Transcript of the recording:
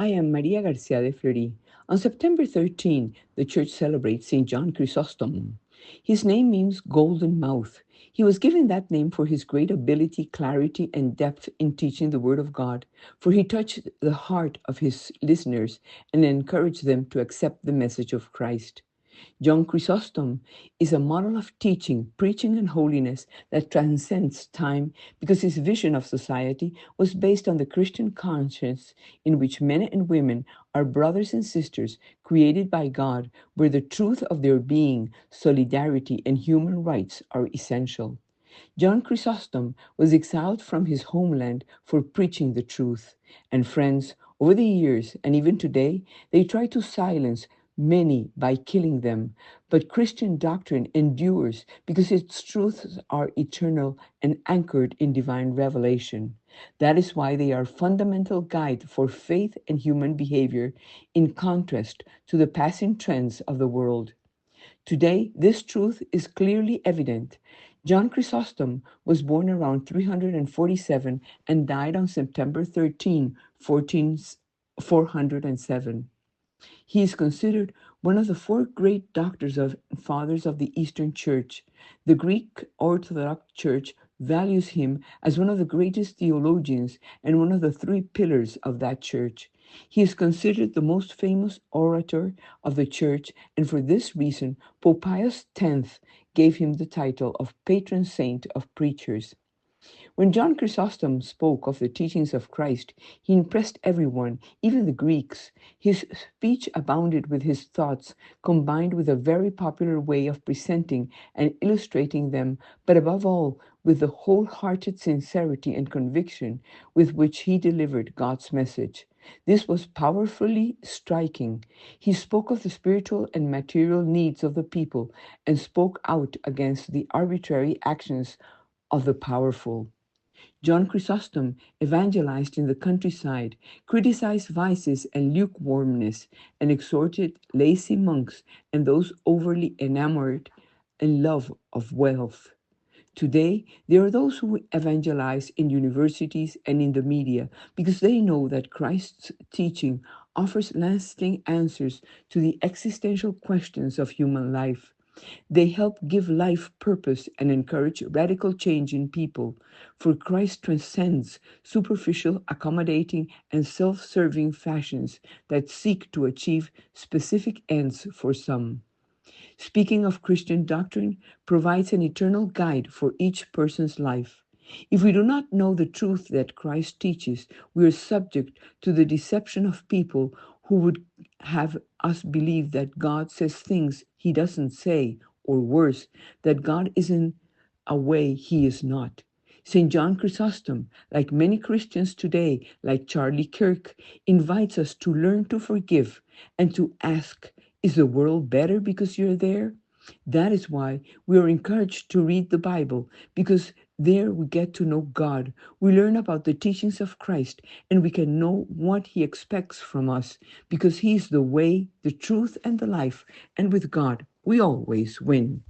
I am Maria Garcia de Fleury. On September 13, the church celebrates St. John Chrysostom. His name means golden mouth. He was given that name for his great ability, clarity, and depth in teaching the Word of God, for he touched the heart of his listeners and encouraged them to accept the message of Christ. John Chrysostom is a model of teaching, preaching, and holiness that transcends time because his vision of society was based on the Christian conscience in which men and women are brothers and sisters created by God, where the truth of their being, solidarity, and human rights are essential. John Chrysostom was exiled from his homeland for preaching the truth. And friends, over the years and even today, they try to silence many by killing them. But Christian doctrine endures because its truths are eternal and anchored in divine revelation. That is why they are fundamental guide for faith and human behavior in contrast to the passing trends of the world. Today, this truth is clearly evident. John Chrysostom was born around 347 and died on September 13, 407. He is considered one of the four great doctors of fathers of the Eastern Church. The Greek Orthodox Church values him as one of the greatest theologians and one of the three pillars of that church. He is considered the most famous orator of the church, and for this reason, Pope Pius X gave him the title of patron saint of preachers. When John Chrysostom spoke of the teachings of Christ, he impressed everyone, even the Greeks. His speech abounded with his thoughts, combined with a very popular way of presenting and illustrating them, but above all, with the wholehearted sincerity and conviction with which he delivered God's message. This was powerfully striking. He spoke of the spiritual and material needs of the people and spoke out against the arbitrary actions of the powerful. John Chrysostom evangelized in the countryside, criticized vices and lukewarmness, and exhorted lazy monks and those overly enamored in love of wealth. Today, there are those who evangelize in universities and in the media because they know that Christ's teaching offers lasting answers to the existential questions of human life. They help give life purpose and encourage radical change in people, for Christ transcends superficial, accommodating, and self serving fashions that seek to achieve specific ends for some. Speaking of Christian doctrine, provides an eternal guide for each person's life. If we do not know the truth that Christ teaches, we are subject to the deception of people who would have us believe that God says things he doesn't say, or worse, that God is in a way he is not. St. John Chrysostom, like many Christians today, like Charlie Kirk, invites us to learn to forgive and to ask, is the world better because you're there? That is why we are encouraged to read the Bible, because there we get to know God. We learn about the teachings of Christ, and we can know what he expects from us, because he is the way, the truth, and the life. And with God, we always win.